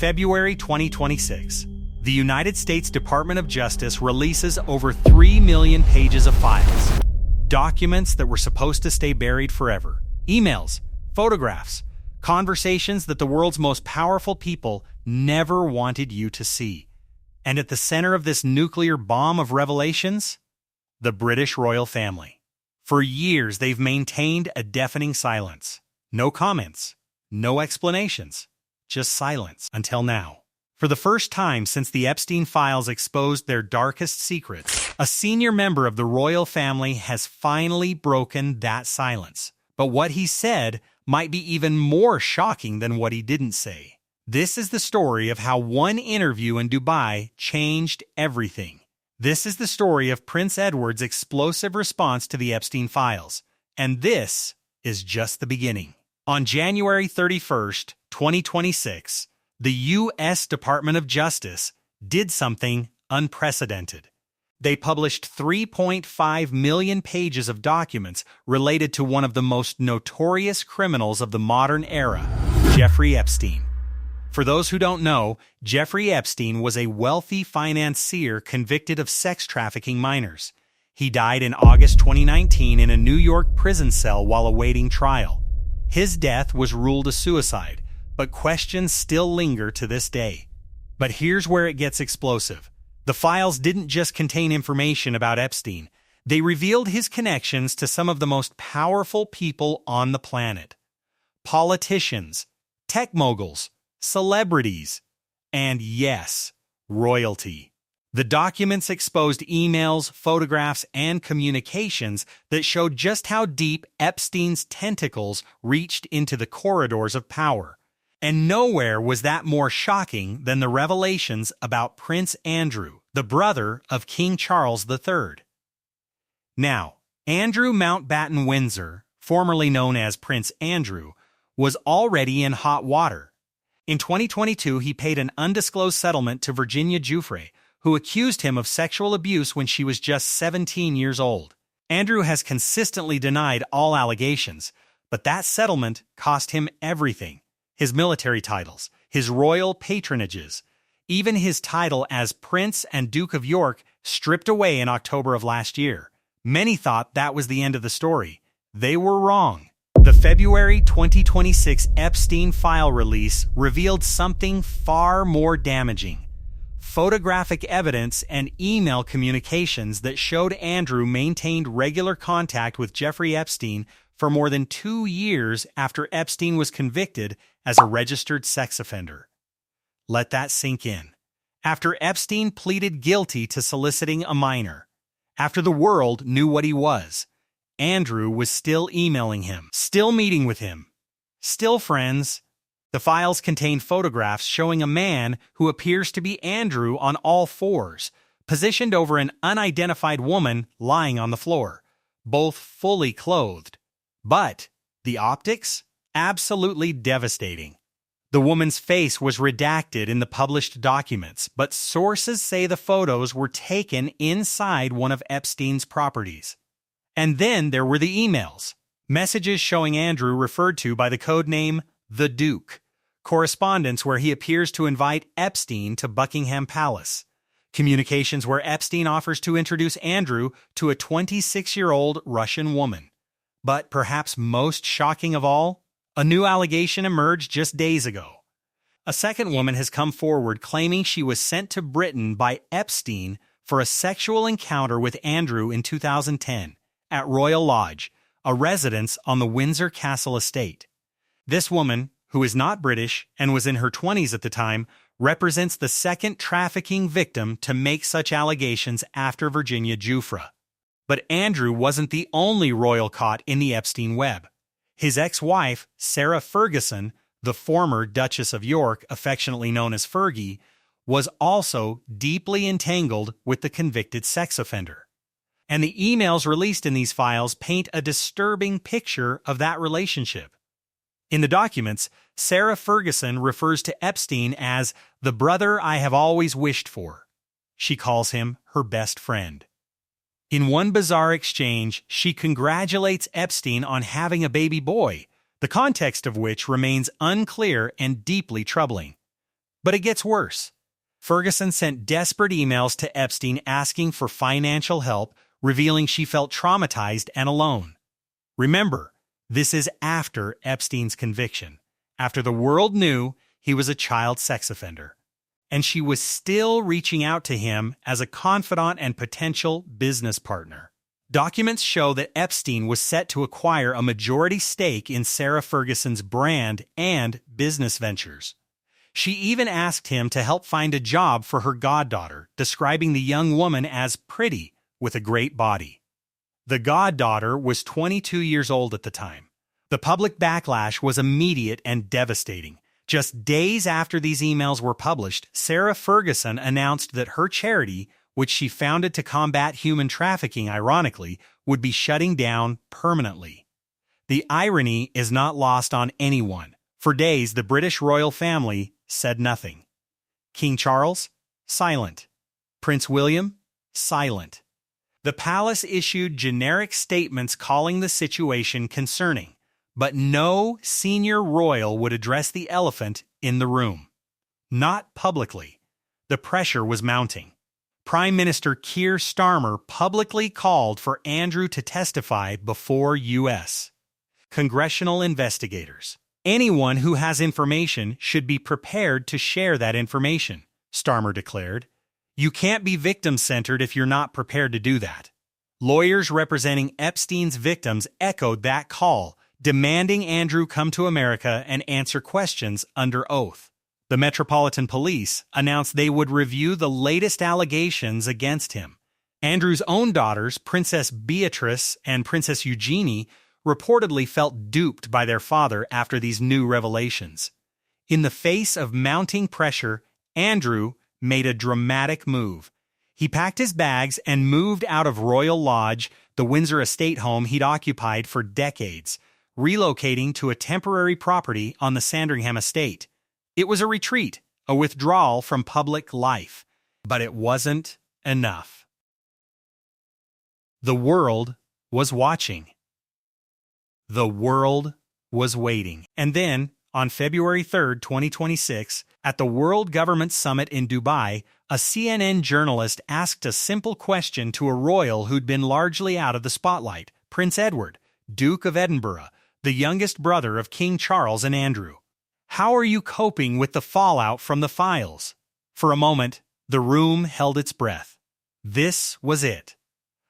February 2026, the United States Department of Justice releases over 3 million pages of files. Documents that were supposed to stay buried forever. Emails, photographs, conversations that the world's most powerful people never wanted you to see. And at the center of this nuclear bomb of revelations, the British royal family. For years, they've maintained a deafening silence. No comments, no explanations, just silence until now. For the first time since the Epstein files exposed their darkest secrets, a senior member of the royal family has finally broken that silence. But what he said might be even more shocking than what he didn't say. This is the story of how one interview in Dubai changed everything. This is the story of Prince Edward's explosive response to the Epstein files. And this is just the beginning. On January 31st, 2026, the U.S. Department of Justice did something unprecedented. They published 3.5 million pages of documents related to one of the most notorious criminals of the modern era, Jeffrey Epstein. For those who don't know, Jeffrey Epstein was a wealthy financier convicted of sex trafficking minors. He died in August 2019 in a New York prison cell while awaiting trial. His death was ruled a suicide, but questions still linger to this day. But here's where it gets explosive. The files didn't just contain information about Epstein. They revealed his connections to some of the most powerful people on the planet. Politicians, tech moguls, celebrities, and yes, royalty. The documents exposed emails, photographs, and communications that showed just how deep Epstein's tentacles reached into the corridors of power. And nowhere was that more shocking than the revelations about Prince Andrew, the brother of King Charles III. Now, Andrew Mountbatten Windsor, formerly known as Prince Andrew, was already in hot water. In 2022, he paid an undisclosed settlement to Virginia Giuffre, who accused him of sexual abuse when she was just 17 years old. Andrew has consistently denied all allegations, but that settlement cost him everything. His military titles, his royal patronages, even his title as Prince and Duke of York stripped away in October of last year. Many thought that was the end of the story. They were wrong. The February 2026 Epstein file release revealed something far more damaging. Photographic evidence and email communications that showed Andrew maintained regular contact with Jeffrey Epstein for more than 2 years after Epstein was convicted as a registered sex offender. Let that sink in. After Epstein pleaded guilty to soliciting a minor, after the world knew what he was, Andrew was still emailing him, still meeting with him, still friends. The files contain photographs showing a man who appears to be Andrew on all fours, positioned over an unidentified woman lying on the floor, both fully clothed. But the optics? Absolutely devastating. The woman's face was redacted in the published documents, but sources say the photos were taken inside one of Epstein's properties. And then there were the emails, messages showing Andrew referred to by the code name The Duke, correspondence where he appears to invite Epstein to Buckingham Palace, communications where Epstein offers to introduce Andrew to a 26-year-old Russian woman. But perhaps most shocking of all, a new allegation emerged just days ago. A second woman has come forward claiming she was sent to Britain by Epstein for a sexual encounter with Andrew in 2010 at Royal Lodge, a residence on the Windsor Castle estate. This woman, who is not British and was in her 20s at the time, represents the second trafficking victim to make such allegations after Virginia Giuffre. But Andrew wasn't the only royal caught in the Epstein web. His ex-wife, Sarah Ferguson, the former Duchess of York, affectionately known as Fergie, was also deeply entangled with the convicted sex offender. And the emails released in these files paint a disturbing picture of that relationship. In the documents, Sarah Ferguson refers to Epstein as the brother I have always wished for. She calls him her best friend. In one bizarre exchange, she congratulates Epstein on having a baby boy, the context of which remains unclear and deeply troubling. But it gets worse. Ferguson sent desperate emails to Epstein asking for financial help, revealing she felt traumatized and alone. Remember, this is after Epstein's conviction, after the world knew he was a child sex offender. And she was still reaching out to him as a confidant and potential business partner. Documents show that Epstein was set to acquire a majority stake in Sarah Ferguson's brand and business ventures. She even asked him to help find a job for her goddaughter, describing the young woman as pretty with a great body. The goddaughter was 22 years old at the time. The public backlash was immediate and devastating. Just days after these emails were published, Sarah Ferguson announced that her charity, which she founded to combat human trafficking, ironically, would be shutting down permanently. The irony is not lost on anyone. For days, the British royal family said nothing. King Charles? Silent. Prince William? Silent. The palace issued generic statements calling the situation concerning, but no senior royal would address the elephant in the room. Not publicly. The pressure was mounting. Prime Minister Keir Starmer publicly called for Andrew to testify before U.S. congressional investigators. Anyone who has information should be prepared to share that information, Starmer declared. You can't be victim-centered if you're not prepared to do that. Lawyers representing Epstein's victims echoed that call, demanding Andrew come to America and answer questions under oath. The Metropolitan Police announced they would review the latest allegations against him. Andrew's own daughters, Princess Beatrice and Princess Eugenie, reportedly felt duped by their father after these new revelations. In the face of mounting pressure, Andrew made a dramatic move. He packed his bags and moved out of Royal Lodge, the Windsor estate home he'd occupied for decades, relocating to a temporary property on the Sandringham estate. It was a retreat, a withdrawal from public life. But it wasn't enough. The world was watching. The world was waiting. And then, on February 3, 2026, at the World Government Summit in Dubai, a CNN journalist asked a simple question to a royal who'd been largely out of the spotlight, Prince Edward, Duke of Edinburgh, the youngest brother of King Charles and Andrew. How are you coping with the fallout from the files? For a moment, the room held its breath. This was it.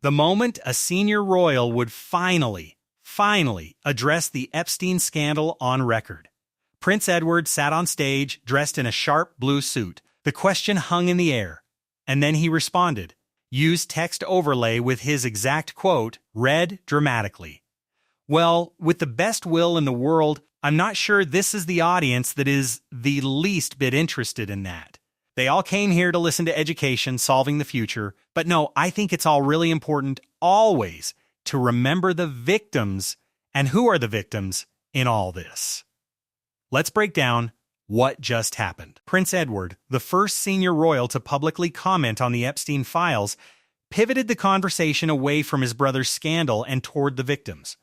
The moment a senior royal would finally address the Epstein scandal on record. Prince Edward sat on stage, dressed in a sharp blue suit. The question hung in the air. And then he responded, used text overlay with his exact quote, read dramatically. Well, with the best will in the world, I'm not sure this is the audience that is the least bit interested in that. They all came here to listen to education, solving the future. But no, I think it's all really important, always, to remember the victims and who are the victims in all this. Let's break down what just happened. Prince Edward, the first senior royal to publicly comment on the Epstein files, pivoted the conversation away from his brother's scandal and toward the victims.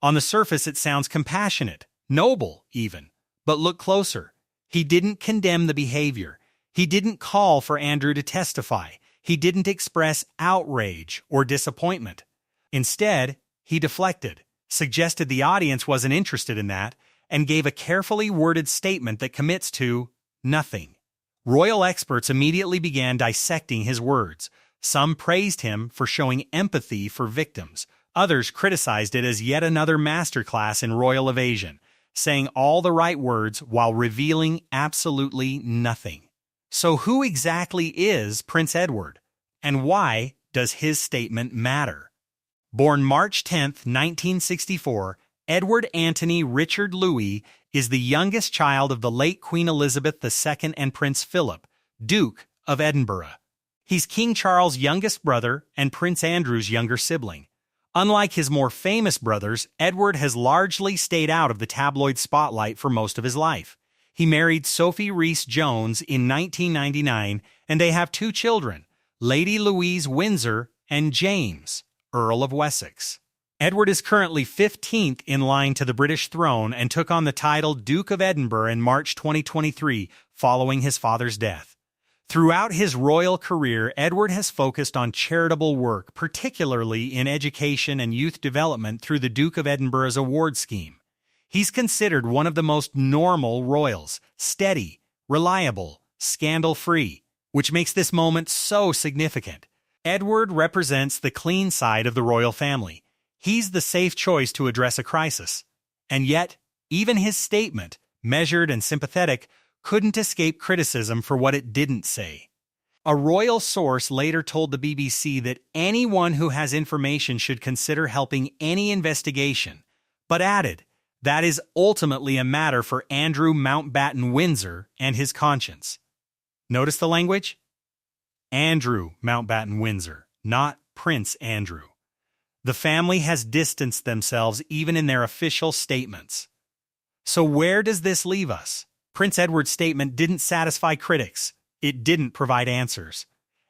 On the surface, it sounds compassionate, noble even. But look closer. He didn't condemn the behavior. He didn't call for Andrew to testify. He didn't express outrage or disappointment. Instead, he deflected, suggested the audience wasn't interested in that, and gave a carefully worded statement that commits to nothing. Royal experts immediately began dissecting his words. Some praised him for showing empathy for victims. Others criticized it as yet another masterclass in royal evasion, saying all the right words while revealing absolutely nothing. So who exactly is Prince Edward? And why does his statement matter? Born March 10, 1964, Edward Anthony Richard Louis is the youngest child of the late Queen Elizabeth II and Prince Philip, Duke of Edinburgh. He's King Charles' youngest brother and Prince Andrew's younger sibling. Unlike his more famous brothers, Edward has largely stayed out of the tabloid spotlight for most of his life. He married Sophie Rhys-Jones in 1999, and they have two children, Lady Louise Windsor and James, Earl of Wessex. Edward is currently 15th in line to the British throne and took on the title Duke of Edinburgh in March 2023 following his father's death. Throughout his royal career, Edward has focused on charitable work, particularly in education and youth development through the Duke of Edinburgh's award scheme. He's considered one of the most normal royals, steady, reliable, scandal-free, which makes this moment so significant. Edward represents the clean side of the royal family. He's the safe choice to address a crisis. And yet, even his statement, measured and sympathetic, couldn't escape criticism for what it didn't say. A royal source later told the BBC that anyone who has information should consider helping any investigation, but added, that is ultimately a matter for Andrew Mountbatten Windsor and his conscience. Notice the language? Andrew Mountbatten Windsor, not Prince Andrew. The family has distanced themselves even in their official statements. So where does this leave us? Prince Edward's statement didn't satisfy critics. It didn't provide answers.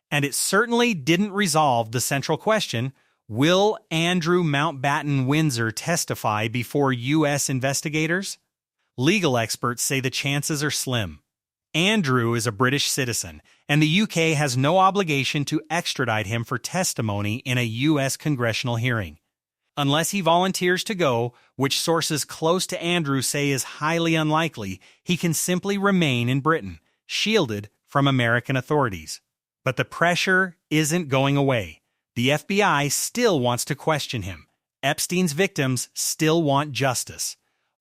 And it certainly didn't resolve the central question, will Andrew Mountbatten Windsor testify before U.S. investigators? Legal experts say the chances are slim. Andrew is a British citizen, and the UK has no obligation to extradite him for testimony in a U.S. congressional hearing. Unless he volunteers to go, which sources close to Andrew say is highly unlikely, he can simply remain in Britain, shielded from American authorities. But the pressure isn't going away. The FBI still wants to question him. Epstein's victims still want justice.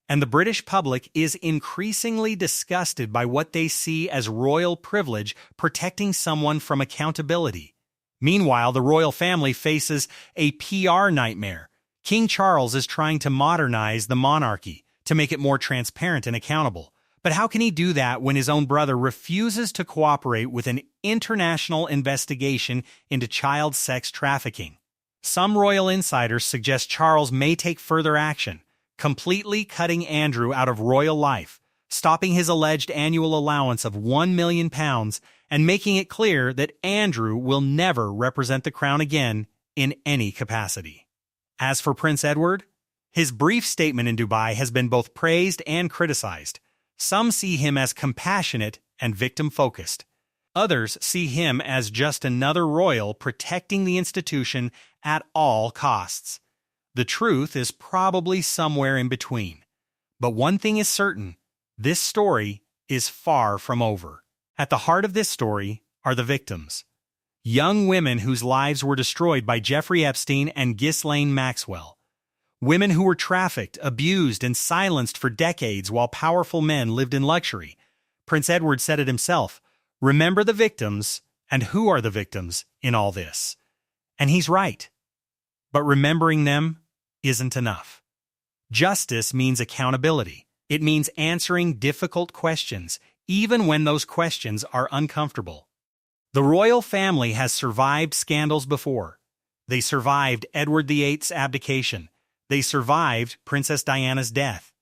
And the British public is increasingly disgusted by what they see as royal privilege protecting someone from accountability. Meanwhile, the royal family faces a PR nightmare. King Charles is trying to modernize the monarchy to make it more transparent and accountable. But how can he do that when his own brother refuses to cooperate with an international investigation into child sex trafficking? Some royal insiders suggest Charles may take further action, completely cutting Andrew out of royal life, stopping his alleged annual allowance of £1 million and making it clear that Andrew will never represent the crown again in any capacity. As for Prince Edward, his brief statement in Dubai has been both praised and criticized. Some see him as compassionate and victim-focused. Others see him as just another royal protecting the institution at all costs. The truth is probably somewhere in between. But one thing is certain, this story is far from over. At the heart of this story are the victims. Young women whose lives were destroyed by Jeffrey Epstein and Ghislaine Maxwell. Women who were trafficked, abused, and silenced for decades while powerful men lived in luxury. Prince Edward said it himself, remember the victims, and who are the victims in all this? And he's right. But remembering them isn't enough. Justice means accountability. It means answering difficult questions, even when those questions are uncomfortable. The royal family has survived scandals before. They survived Edward VIII's abdication. They survived Princess Diana's death.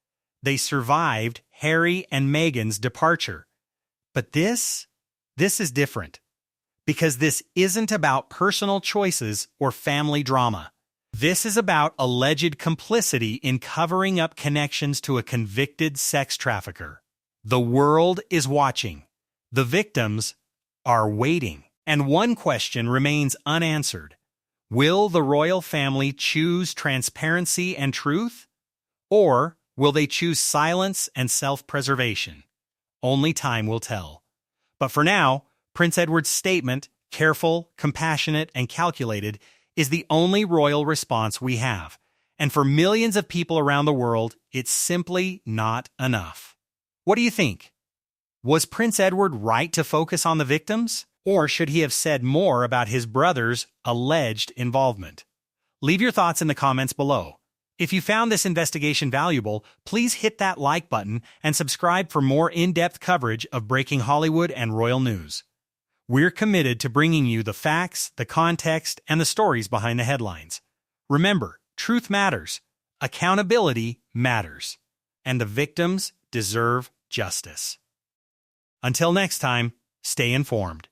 They survived Harry and Meghan's departure. But this is different. Because this isn't about personal choices or family drama. This is about alleged complicity in covering up connections to a convicted sex trafficker. The world is watching. The victims are waiting. And one question remains unanswered. Will the royal family choose transparency and truth? Or will they choose silence and self-preservation? Only time will tell. But for now, Prince Edward's statement, careful, compassionate, and calculated, is the only royal response we have. And for millions of people around the world, it's simply not enough. What do you think? Was Prince Edward right to focus on the victims? Or should he have said more about his brother's alleged involvement? Leave your thoughts in the comments below. If you found this investigation valuable, please hit that like button and subscribe for more in-depth coverage of breaking Hollywood and royal news. We're committed to bringing you the facts, the context, and the stories behind the headlines. Remember, truth matters, accountability matters, and the victims deserve justice. Until next time, stay informed.